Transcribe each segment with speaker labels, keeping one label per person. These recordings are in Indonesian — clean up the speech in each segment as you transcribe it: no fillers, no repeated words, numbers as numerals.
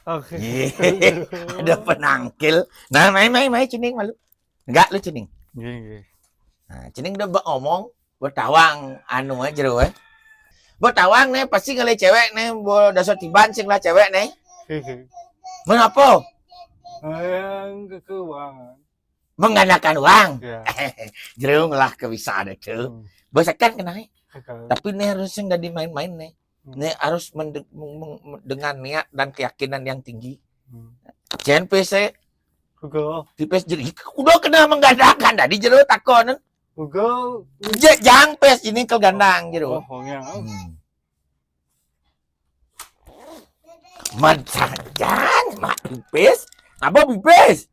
Speaker 1: Oke.
Speaker 2: Ada penangkil. Nah, main cening malu. Enggak lu cening.
Speaker 1: Nggih.
Speaker 2: Nah, cening udah ngomong buat tawang anu aja lu buat tawang nih pasti ngeli cewek nih buat dasar tiban sing lah cewek nih. Mengapa?
Speaker 1: Yang keuangan.
Speaker 2: Menggandakan uang.
Speaker 1: Ya.
Speaker 2: Jerung lah bisa ada tuh. Bosakan kena.
Speaker 1: Oke.
Speaker 2: Tapi nih harus yang jadi main-main nih. Nih harus dengan niat dan keyakinan yang tinggi. Jangan PC.
Speaker 1: Ugo.
Speaker 2: Di PS jadi udah kena menggandakan tadi jero takon.
Speaker 1: Ugo.
Speaker 2: Jang PS ini ke gandang jero.
Speaker 1: Oh, yang.
Speaker 2: Jangan mak pipis. Apa pipis?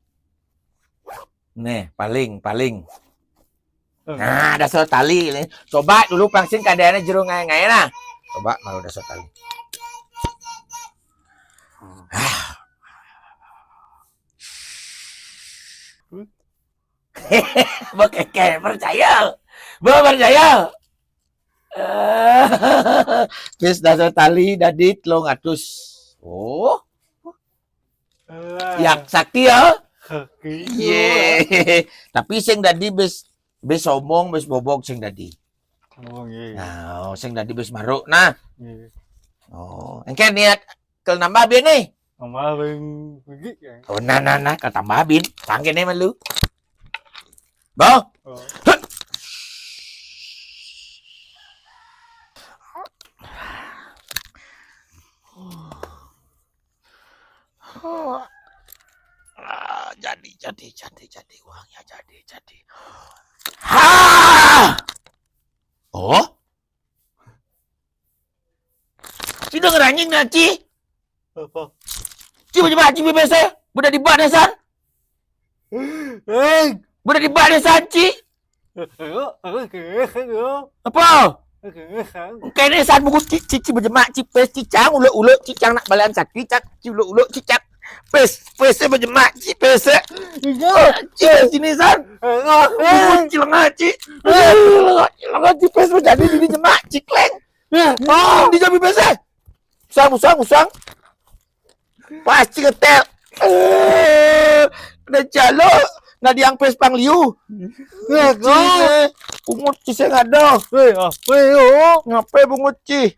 Speaker 2: Nih, paling. Nah, ada so tali nih. Coba dulu pangsin keadaannya jero ngai nah. Coba malu ada so tali. Bokeke percaya. Pis dasar tali dadit lo ngatus. Oh. Yak sakti ya. Ye. Tapi sing dadi bes omong bes bobok sing dadi.
Speaker 1: Oh, nggih.
Speaker 2: Nah, sing dadi bes maruk. Nah.
Speaker 1: Nggih.
Speaker 2: Oh, engke niat kel nambah bin nih.
Speaker 1: Nambah begitu ya.
Speaker 2: Oh, nah, ke tambah bin. Sangkene mah lu. Bo.
Speaker 1: Oh.
Speaker 2: Jadi uangnya jadi. Ha! Oh? Ci denger anjing nggak, Ci?
Speaker 1: Apa?
Speaker 2: Ci coba Ci BBC. Udah di badesan. Udah di badesan, Ci. Apa? Kayaknya saat buku cici berjemak cipes cicang ulo cicang nak balian sakit cak ulo cicak pes berjemak cipes sini san cilengah cipes menjadi di jemak cikleng di jambi pes usang pasti ketel ada jalo nggak diang pes pangliu bungut ci saya nggak ada ngapain bungut ci